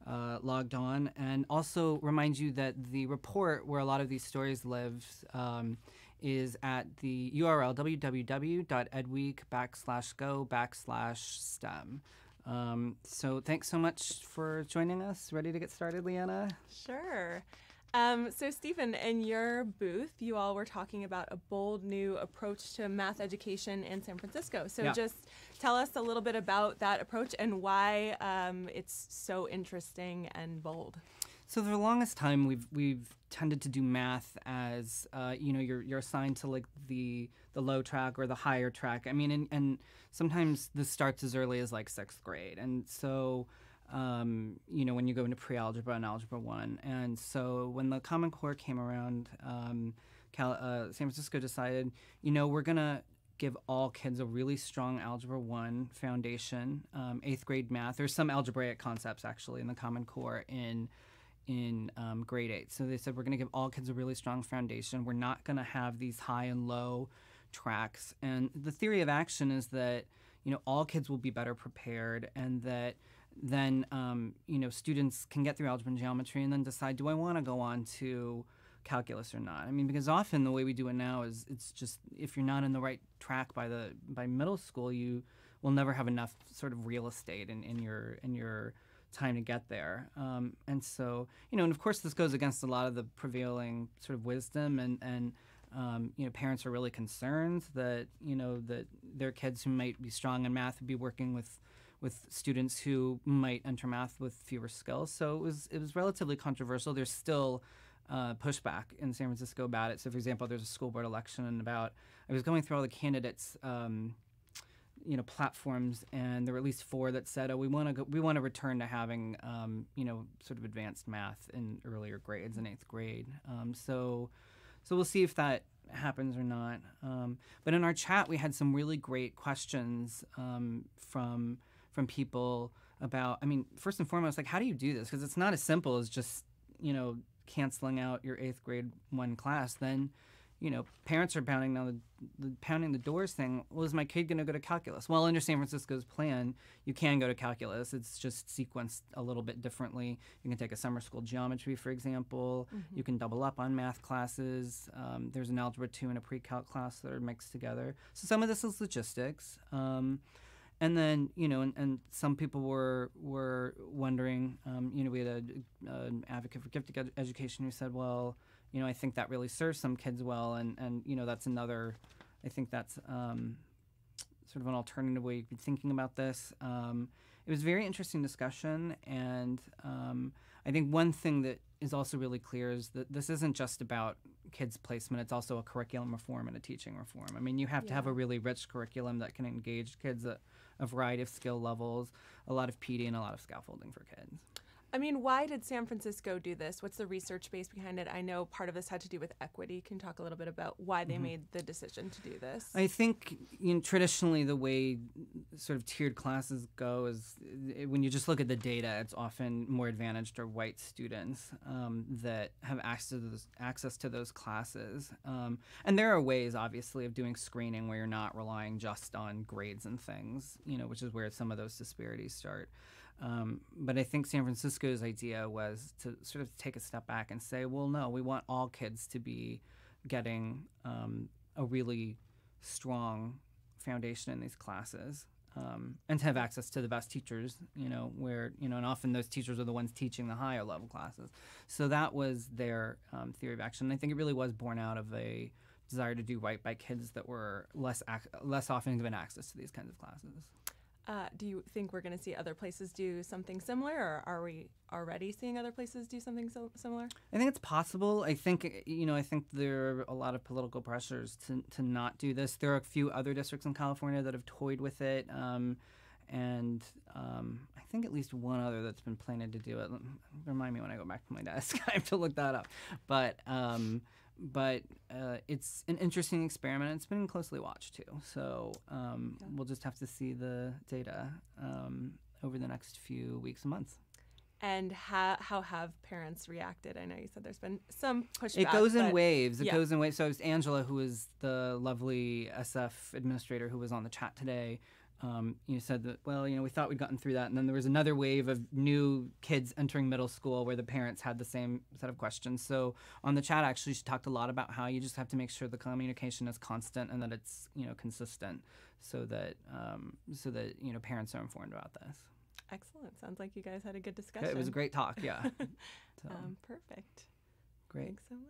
logged on. And also remind you that the report where a lot of these stories live is at the URL www.edweek.go/STEM. So thanks so much for joining us. Ready to get started, Leanna? Sure. So Stephen, in your booth, you all were talking about a bold new approach to math education in San Francisco. So just tell us a little bit about that approach and why it's so interesting and bold. So for the longest time, we've tended to do math as you're assigned to like the low track or the higher track. I mean, and sometimes this starts as early as like 6th grade, and so when you go into pre-algebra and algebra 1, and so when the Common Core came around, San Francisco decided, we're gonna give all kids a really strong Algebra 1 foundation, 8th grade math. There's some algebraic concepts actually in the Common Core in grade 8. So they said we're going to give all kids a really strong foundation. We're not going to have these high and low tracks. And the theory of action is that all kids will be better prepared, and that then students can get through algebra and geometry and then decide, do I want to go on to calculus or not? I mean, because often the way we do it now is it's just if you're not in the right track by middle school, you will never have enough sort of real estate in your time to get there. And so, and of course this goes against a lot of the prevailing sort of wisdom, and parents are really concerned that, that their kids who might be strong in math would be working with students who might enter math with fewer skills. So it was relatively controversial. There's still pushback in San Francisco about it. So for example, there's a school board election, and I was going through all the candidates platforms, and there were at least 4 that said, we want to return to having sort of advanced math in earlier grades in 8th grade. So we'll see if that happens or not. But in our chat, we had some really great questions from people about, first and foremost, like, how do you do this? Because it's not as simple as just canceling out your 8th grade 1 class. Then parents are pounding the doors saying, well, is my kid going to go to calculus? Well, under San Francisco's plan, you can go to calculus. It's just sequenced a little bit differently. You can take a summer school geometry, for example. Mm-hmm. You can double up on math classes. There's an algebra 2 and a pre-calc class that are mixed together. So some of this is logistics. And then, and some people were wondering, we had an advocate for gifted education who said, well, I think that really serves some kids well, and that's another, I think that's sort of an alternative way you could be thinking about this. It was a very interesting discussion, and I think one thing that is also really clear is that this isn't just about kids' placement, it's also a curriculum reform and a teaching reform. I mean, you have to have a really rich curriculum that can engage kids at a variety of skill levels, a lot of PD, and a lot of scaffolding for kids. I mean, why did San Francisco do this? What's the research base behind it? I know part of this had to do with equity. Can you talk a little bit about why they made the decision to do this? I think traditionally the way sort of tiered classes go is when you just look at the data, it's often more advantaged are white students that have access to those classes. And there are ways, obviously, of doing screening where you're not relying just on grades and things, which is where some of those disparities start. But I think San Francisco's idea was to sort of take a step back and say, well, no, we want all kids to be getting a really strong foundation in these classes, and to have access to the best teachers, where, and often those teachers are the ones teaching the higher level classes. So that was their theory of action. And I think it really was born out of a desire to do right by kids that were less often given access to these kinds of classes. Do you think we're going to see other places do something similar, or are we already seeing other places do something similar? I think it's possible. I think there are a lot of political pressures to not do this. There are a few other districts in California that have toyed with it, and I think at least one other that's been planning to do it. Remind me when I go back to my desk. I have to look that up. But it's an interesting experiment. It's been closely watched too. So we'll just have to see the data over the next few weeks and months. And how have parents reacted? I know you said there's been some pushback. It goes in waves. It goes in waves. So it was Angela, who is the lovely SF administrator who was on the chat today. you said that, well, we thought we'd gotten through that. And then there was another wave of new kids entering middle school where the parents had the same set of questions. So on the chat, actually, she talked a lot about how you just have to make sure the communication is constant and that it's, consistent so that parents are informed about this. Excellent. Sounds like you guys had a good discussion. It was a great talk, yeah. So, perfect. Great. Thanks so much.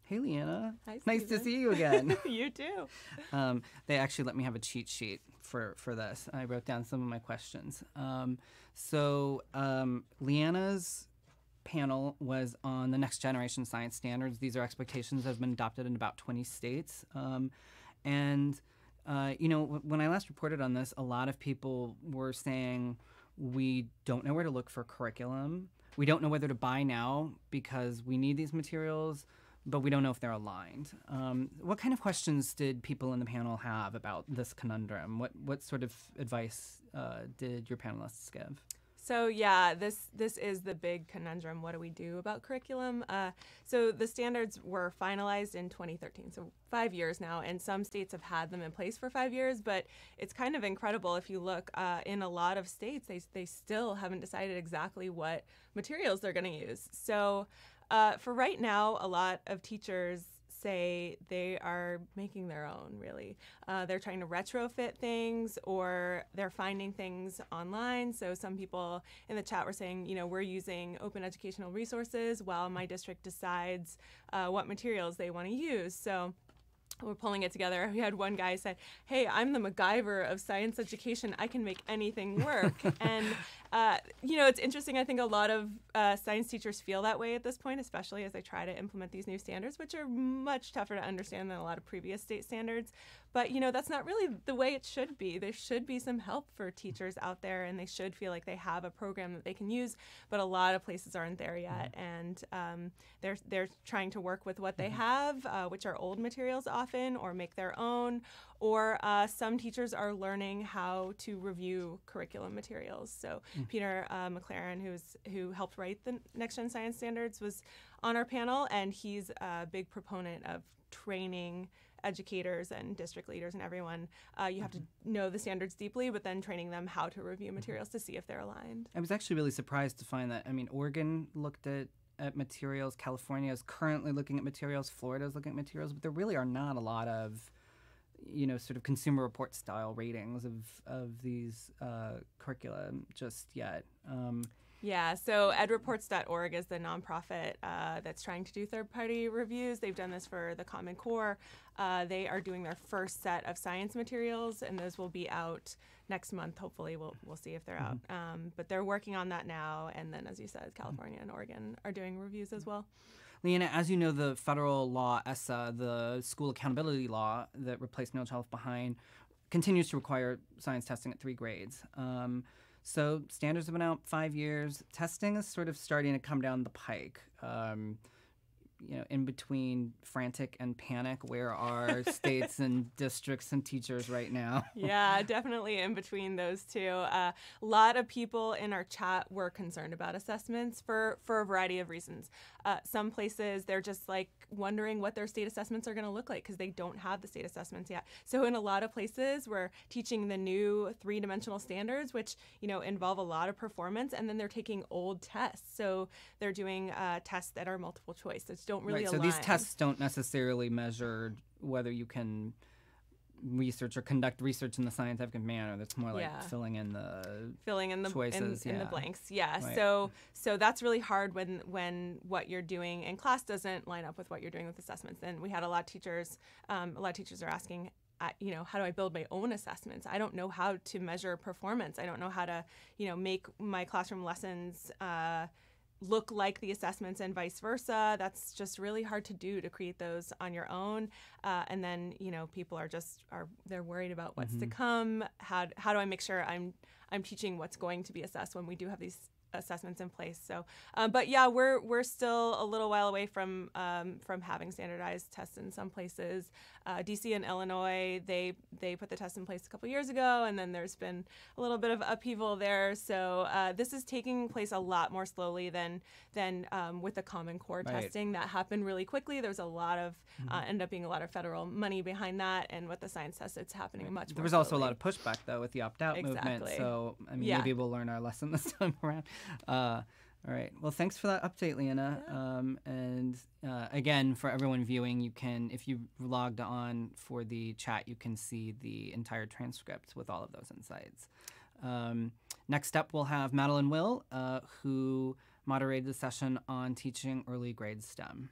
Hey, Leanna. Hi, nice to Stephen. see you again. You too. They actually let me have a cheat sheet for this. I wrote down some of my questions. Leanna's panel was on the next generation science standards. These are expectations that have been adopted in about 20 states. When I last reported on this, a lot of people were saying, we don't know where to look for curriculum. We don't know whether to buy now because we need these materials, but we don't know if they're aligned. What kind of questions did people in the panel have about this conundrum? What sort of advice did your panelists give? So yeah, this is the big conundrum. What do we do about curriculum? So the standards were finalized in 2013, so 5 years now, and some states have had them in place for 5 years, but it's kind of incredible if you look in a lot of states, they still haven't decided exactly what materials they're going to use. So for right now, a lot of teachers say they are making their own, really. They're trying to retrofit things, or they're finding things online. So some people in the chat were saying, we're using open educational resources while my district decides what materials they want to use. So we're pulling it together. We had one guy said, hey, I'm the MacGyver of science education. I can make anything work. And, it's interesting. I think a lot of science teachers feel that way at this point, especially as they try to implement these new standards, which are much tougher to understand than a lot of previous state standards. But, that's not really the way it should be. There should be some help for teachers out there, and they should feel like they have a program that they can use. But a lot of places aren't there yet. And they're trying to work with what they have, which are old materials often, or make their own. Or some teachers are learning how to review curriculum materials. So Peter McLaren, who helped write the Next Gen Science Standards, was on our panel, and he's a big proponent of training educators and district leaders and everyone. You have to know the standards deeply, but then training them how to review materials to see if they're aligned. I was actually really surprised to find that, Oregon looked at materials, California is currently looking at materials, Florida is looking at materials, but there really are not a lot of sort of consumer report style ratings of these curricula just yet. Yeah, so edreports.org is the nonprofit that's trying to do third-party reviews. They've done this for the Common Core. They are doing their first set of science materials, and those will be out next month. Hopefully, we'll see if they're out. But they're working on that now, and then, as you said, California and Oregon are doing reviews as well. Leanna, as you know, the federal law, ESSA, the school accountability law that replaced No Child Left Behind, continues to require science testing at 3 grades. So standards have been out 5 years. Testing is sort of starting to come down the pike. In between frantic and panic, where are states and districts and teachers right now? Yeah, definitely in between those two. A lot of people in our chat were concerned about assessments for a variety of reasons. Some places, they're just like wondering what their state assessments are going to look like because they don't have the state assessments yet. So in a lot of places, we're teaching the new 3-dimensional standards, which involve a lot of performance, and then they're taking old tests. So they're doing tests that are multiple choice. That don't really align. So these tests don't necessarily measure whether you can research or conduct research in the scientific manner. That's more like filling in the choices, in the blanks. Yeah. Right. So that's really hard when what you're doing in class doesn't line up with what you're doing with assessments. And we had a lot of teachers. A lot of teachers are asking, how do I build my own assessments? I don't know how to measure performance. I don't know how to, make my classroom lessons look like the assessments and vice versa. That's just really hard to do, to create those on your own. And then, people they're worried about what's to come. How do I make sure I'm teaching what's going to be assessed when we do have these assessments in place? So, but yeah, we're still a little while away from having standardized tests in some places. DC and Illinois, they put the test in place a couple years ago, and then there's been a little bit of upheaval there. So this is taking place a lot more slowly than with the Common Core testing that happened really quickly. There's a lot of ended up being a lot of federal money behind that, and with the science test, it's happening much more. There was slowly. Also a lot of pushback though with the opt-out movement. So maybe we'll learn our lesson this time around. All right. Well, thanks for that update, Leanna. Again, for everyone viewing, you can, if you logged on for the chat, you can see the entire transcript with all of those insights. Next up, we'll have Madeline Will, who moderated the session on teaching early grade STEM.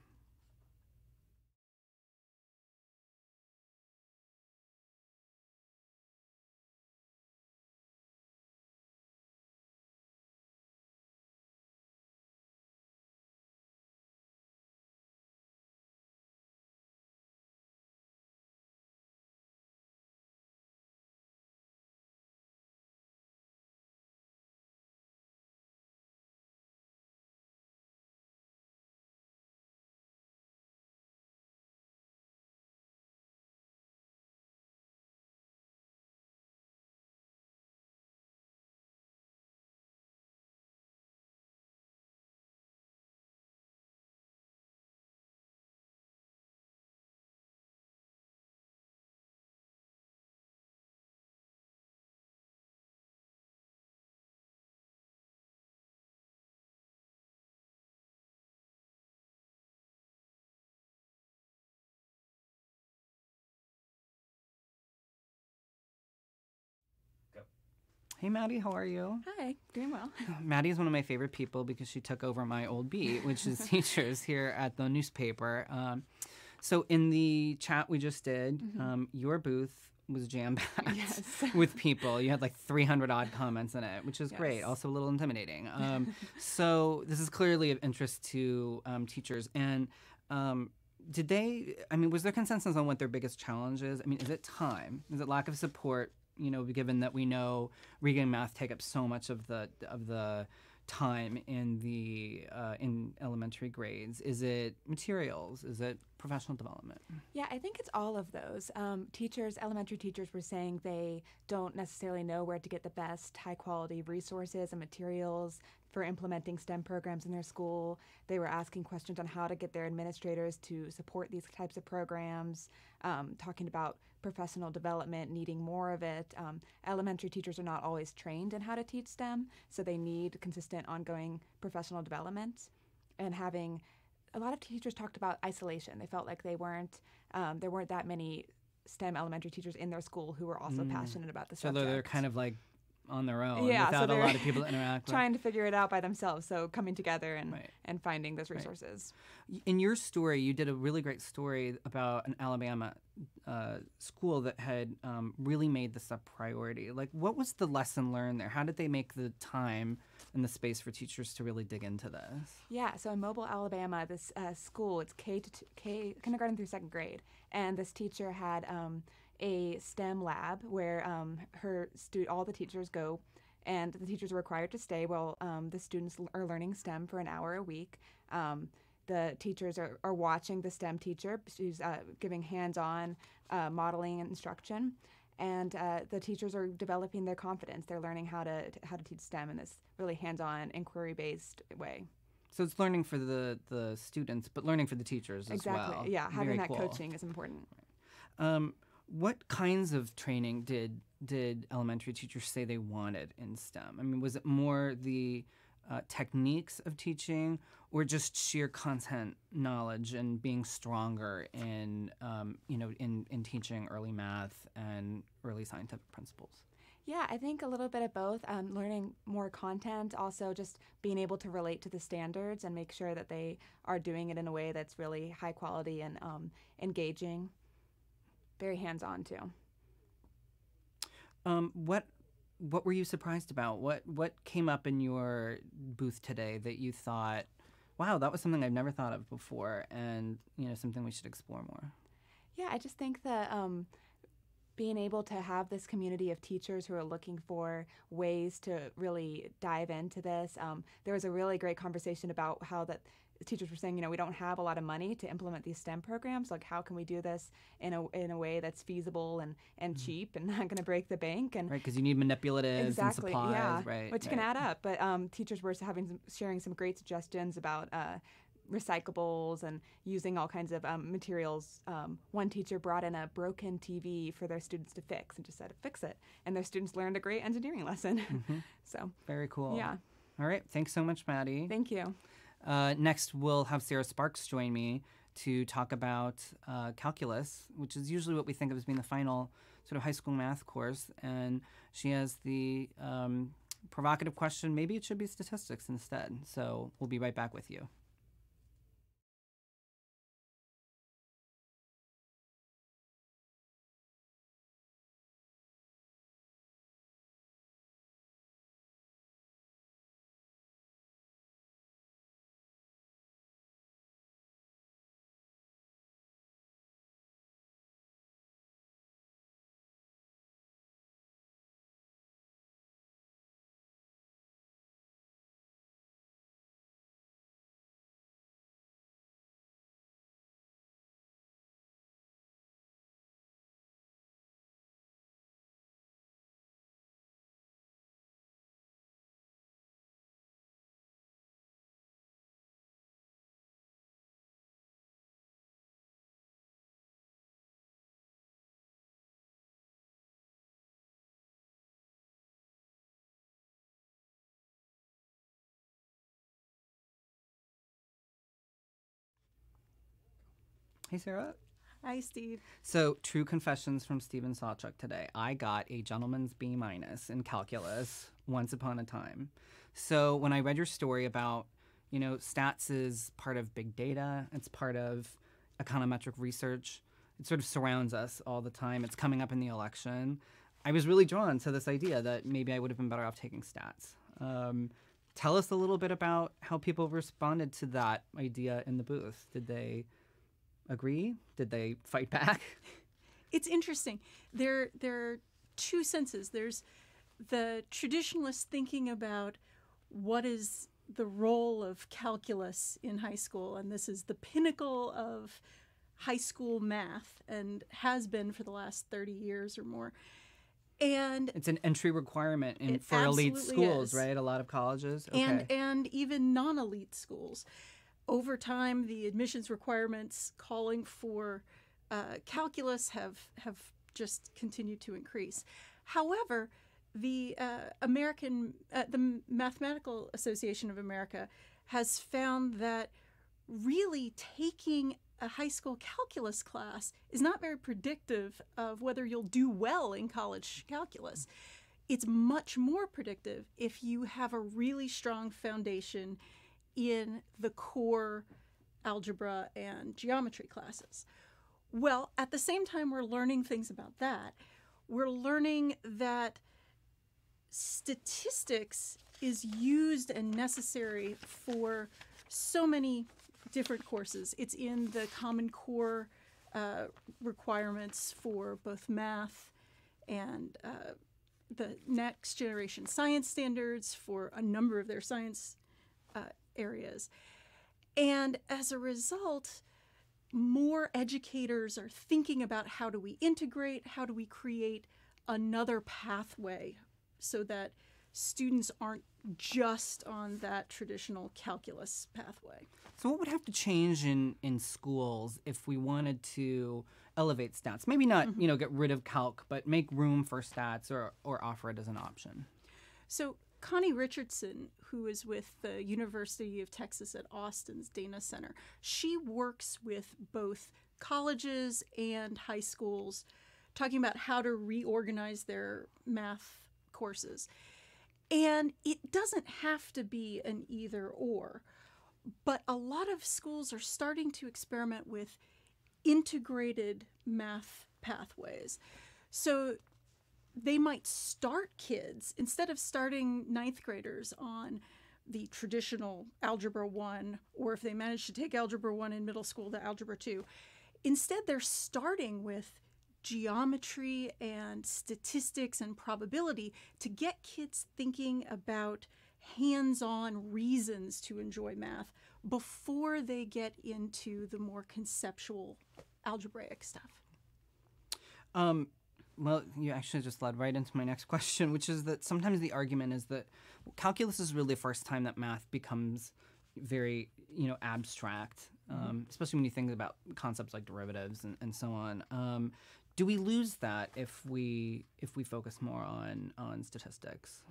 Hey, Maddie, how are you? Hi, doing well. Maddie is one of my favorite people because she took over my old beat, which is teachers here at the newspaper. So in the chat we just did, your booth was jam-packed with people. You had like 300 odd comments in it, which is great, also a little intimidating. So this is clearly of interest to teachers. And was there consensus on what their biggest challenge is? I mean, is it time? Is it lack of support? Given that we know reading and math take up so much of the time in the in elementary grades. Is it materials? Is it professional development? Yeah, I think it's all of those. Elementary teachers were saying they don't necessarily know where to get the best high quality resources and materials for implementing STEM programs in their school. They were asking questions on how to get their administrators to support these types of programs, talking about professional development, needing more of it. Elementary teachers are not always trained in how to teach STEM, so they need consistent, ongoing professional development. And a lot of teachers talked about isolation. They felt like there weren't that many STEM elementary teachers in their school who were also passionate about the subject. So they're kind of like on their own without a lot of people to interact with. Trying to figure it out by themselves, so coming together and finding those resources. In your story, you did a really great story about an Alabama school that had really made this a priority. Like, what was the lesson learned there? How did they make the time and the space for teachers to really dig into this? Yeah, so in Mobile, Alabama, this school, it's kindergarten through second grade, and this teacher had a STEM lab where all the teachers go, and the teachers are required to stay while the students are learning STEM for an hour a week. The teachers are watching the STEM teacher. She's giving hands-on modeling and instruction, and the teachers are developing their confidence. They're learning how to teach STEM in this really hands-on, inquiry-based way. So it's learning for the students, but learning for the teachers as well. Exactly. Yeah, having Very that cool. coaching is important. What kinds of training did elementary teachers say they wanted in STEM? I mean, was it more the techniques of teaching, or just sheer content knowledge and being stronger in in teaching early math and early scientific principles? Yeah, I think a little bit of both. Learning more content, also just being able to relate to the standards and make sure that they are doing it in a way that's really high quality and engaging. Very hands-on too. What were you surprised about? What came up in your booth today that you thought, wow, that was something I've never thought of before, and something we should explore more? Yeah, I just think that being able to have this community of teachers who are looking for ways to really dive into this. There was a really great conversation about how that teachers were saying, we don't have a lot of money to implement these STEM programs. Like, how can we do this in a way that's feasible and cheap and not going to break the bank? And right, because you need manipulatives and supplies, yeah, right? Which can add up. But teachers were sharing some great suggestions about recyclables and using all kinds of materials. One teacher brought in a broken TV for their students to fix and just said, fix it. And their students learned a great engineering lesson. So very cool. Yeah. All right. Thanks so much, Maddie. Thank you. Next, we'll have Sarah Sparks join me to talk about calculus, which is usually what we think of as being the final sort of high school math course. And she has the provocative question, maybe it should be statistics instead. So we'll be right back with you. Hey, Sarah. Hi, Steve. So, true confessions from Stephen Sawchuk today. I got a gentleman's B- in calculus once upon a time. So, when I read your story about, stats is part of big data, it's part of econometric research, it sort of surrounds us all the time. It's coming up in the election. I was really drawn to this idea that maybe I would have been better off taking stats. Tell us a little bit about how people responded to that idea in the booth. Did they agree? Did they fight back? It's interesting. There are two senses. There's the traditionalist thinking about what is the role of calculus in high school, and this is the pinnacle of high school math and has been for the last 30 years or more. And it's an entry requirement for elite schools, right? A lot of colleges. Okay. And even non-elite schools. Over time, the admissions requirements calling for calculus have just continued to increase. However, the Mathematical Association of America has found that really taking a high school calculus class is not very predictive of whether you'll do well in college calculus. It's much more predictive if you have a really strong foundation in the core algebra and geometry classes. Well, at the same time we're learning things about that, we're learning that statistics is used and necessary for so many different courses. It's in the Common Core requirements for both math and the next generation science standards for a number of their science areas. And as a result, more educators are thinking about how do we integrate, how do we create another pathway so that students aren't just on that traditional calculus pathway. So what would have to change in schools if we wanted to elevate stats? Maybe not, get rid of calc, but make room for stats or offer it as an option. So Connie Richardson, who is with the University of Texas at Austin's Dana Center, she works with both colleges and high schools, talking about how to reorganize their math courses. And it doesn't have to be an either or, but a lot of schools are starting to experiment with integrated math pathways. So they might start kids, instead of starting ninth graders on the traditional Algebra 1, or if they manage to take Algebra 1 in middle school, the Algebra 2, instead they're starting with geometry and statistics and probability to get kids thinking about hands-on reasons to enjoy math before they get into the more conceptual algebraic stuff. Well, you actually just led right into my next question, which is that sometimes the argument is that calculus is really the first time that math becomes very, abstract, especially when you think about concepts like derivatives and so on. Do we lose that if we focus more on statistics?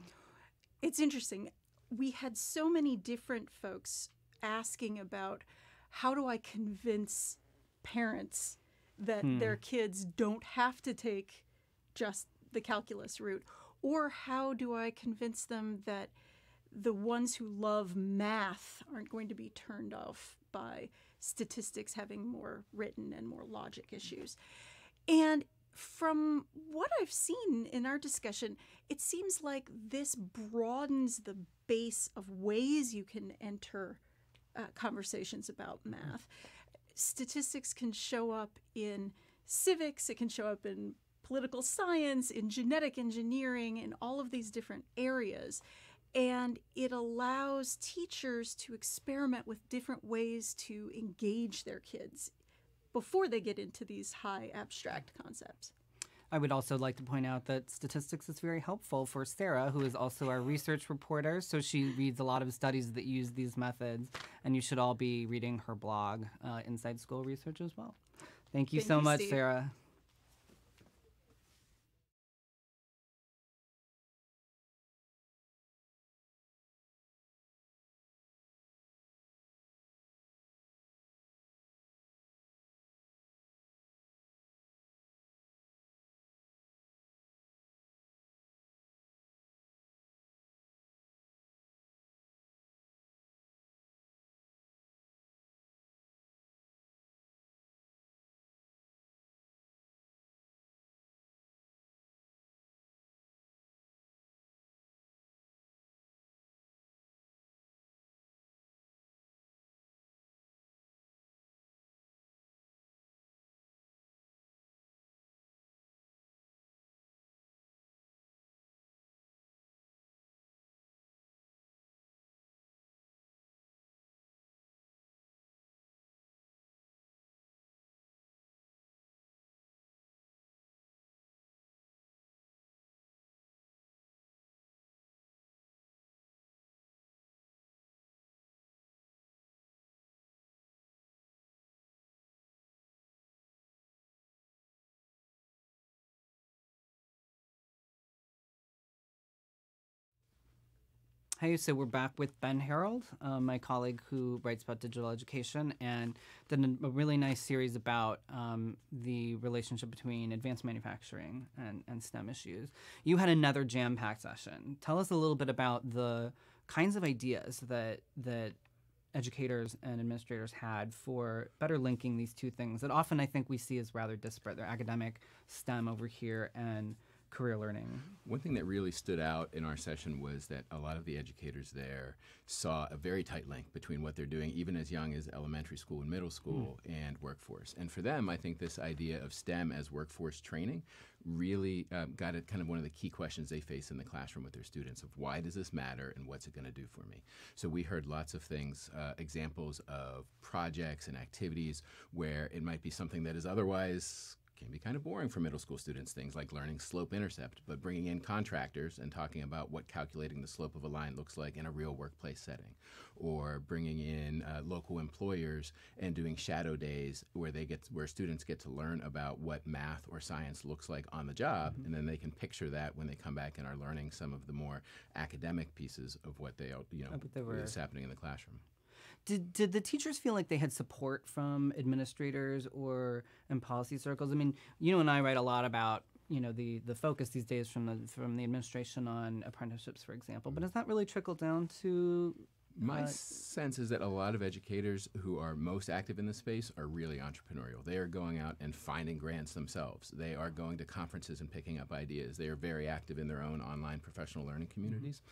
It's interesting. We had so many different folks asking about how do I convince parents that their kids don't have to take just the calculus route, or how do I convince them that the ones who love math aren't going to be turned off by statistics having more written and more logic issues. And from what I've seen in our discussion, it seems like this broadens the base of ways you can enter conversations about math. Statistics can show up in civics, it can show up in political science, in genetic engineering, in all of these different areas. And it allows teachers to experiment with different ways to engage their kids before they get into these high abstract concepts. I would also like to point out that statistics is very helpful for Sarah, who is also our research reporter. So she reads a lot of studies that use these methods, and you should all be reading her blog, Inside School Research, as well. Thank you so much, Steve. Sarah. Hey, so we're back with Ben Harold, my colleague who writes about digital education and did a really nice series about the relationship between advanced manufacturing and STEM issues. You had another jam-packed session. Tell us a little bit about the kinds of ideas that educators and administrators had for better linking these two things that often I think we see as rather disparate. They're academic STEM over here and career learning. One thing that really stood out in our session was that a lot of the educators there saw a very tight link between what they're doing even as young as elementary school and middle school and workforce. And for them, I think this idea of STEM as workforce training really got at kind of one of the key questions they face in the classroom with their students of why does this matter and what's it going to do for me? So we heard lots of things, examples of projects and activities where it might be something that is otherwise can be kind of boring for middle school students, things like learning slope-intercept, but bringing in contractors and talking about what calculating the slope of a line looks like in a real workplace setting, or bringing in local employers and doing shadow days where students get to learn about what math or science looks like on the job, and then they can picture that when they come back and are learning some of the more academic pieces of what is happening in the classroom. Did the teachers feel like they had support from administrators or in policy circles? I mean, you and I write a lot about the focus these days from the administration on apprenticeships, for example. But does that really trickle down to? My sense is that a lot of educators who are most active in this space are really entrepreneurial. They are going out and finding grants themselves. They are going to conferences and picking up ideas. They are very active in their own online professional learning communities.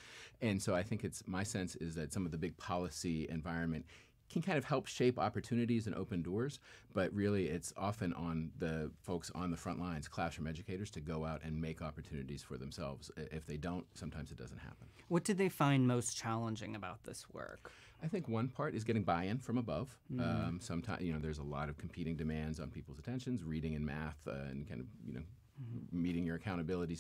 And so I think my sense is that some of the big policy environment can kind of help shape opportunities and open doors, but really it's often on the folks on the front lines, classroom educators, to go out and make opportunities for themselves. If they don't, sometimes it doesn't happen. What did they find most challenging about this work? I think one part is getting buy-in from above. Sometimes, there's a lot of competing demands on people's attentions. Reading and math and kind of, meeting your accountability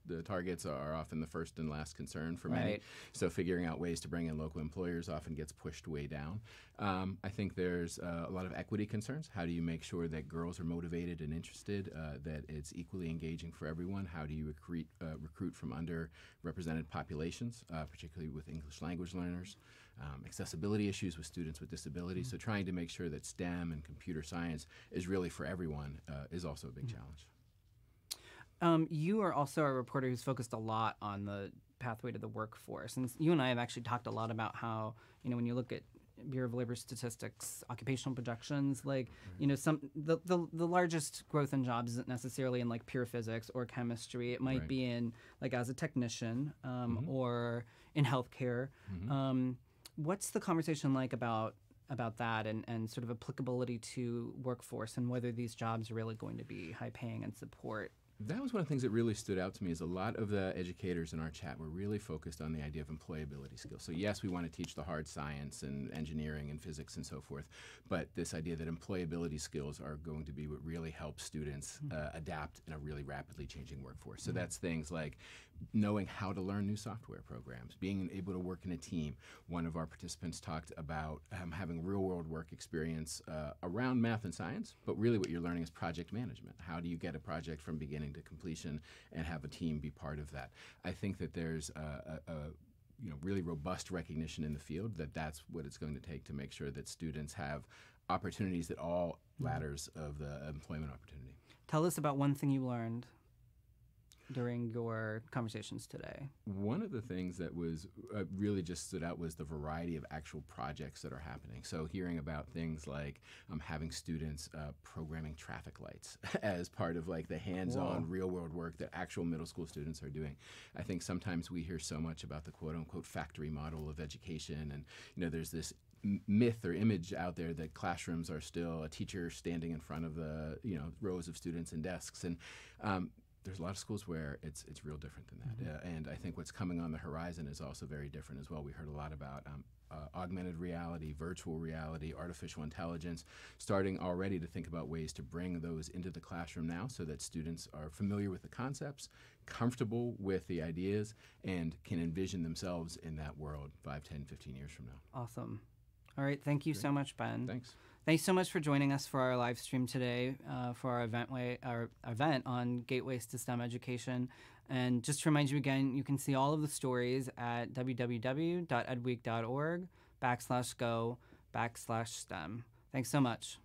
the targets are often the first and last concern for many. Right. So figuring out ways to bring in local employers often gets pushed way down. I think there's a lot of equity concerns. How do you make sure that girls are motivated and interested, that it's equally engaging for everyone? How do you recruit from underrepresented populations, particularly with English language learners? Accessibility issues with students with disabilities. So trying to make sure that STEM and computer science is really for everyone is also a big challenge. You are also a reporter who's focused a lot on the pathway to the workforce. And you and I have actually talked a lot about how, when you look at Bureau of Labor Statistics, occupational projections, the largest growth in jobs isn't necessarily in pure physics or chemistry. It might be in as a technician or in healthcare. What's the conversation like about that and sort of applicability to workforce and whether these jobs are really going to be high paying and support? That was one of the things that really stood out to me is a lot of the educators in our chat were really focused on the idea of employability skills. So yes, we want to teach the hard science and engineering and physics and so forth, but this idea that employability skills are going to be what really helps students adapt in a really rapidly changing workforce. So that's things like knowing how to learn new software programs, being able to work in a team. One of our participants talked about having real-world work experience around math and science, but really what you're learning is project management. How do you get a project from beginning to completion and have a team be part of that? I think that there's really robust recognition in the field that that's what it's going to take to make sure that students have opportunities at all ladders of the employment opportunity. Tell us about one thing you learned during your conversations today. One of the things that was really just stood out was the variety of actual projects that are happening. So hearing about things like having students programming traffic lights as part of the hands-on real-world work that actual middle school students are doing. I think sometimes we hear so much about the quote-unquote factory model of education, and there's this myth or image out there that classrooms are still a teacher standing in front of the rows of students and desks, and there's a lot of schools where it's real different than that. And I think what's coming on the horizon is also very different as well. We heard a lot about augmented reality, virtual reality, artificial intelligence, starting already to think about ways to bring those into the classroom now so that students are familiar with the concepts, comfortable with the ideas, and can envision themselves in that world 5, 10, 15 years from now. Awesome. All right. Thank you so much, Ben. Thanks. Thanks so much for joining us for our live stream today for our event on gateways to STEM education. And just to remind you again, you can see all of the stories at www.edweek.org/go/STEM. Thanks so much.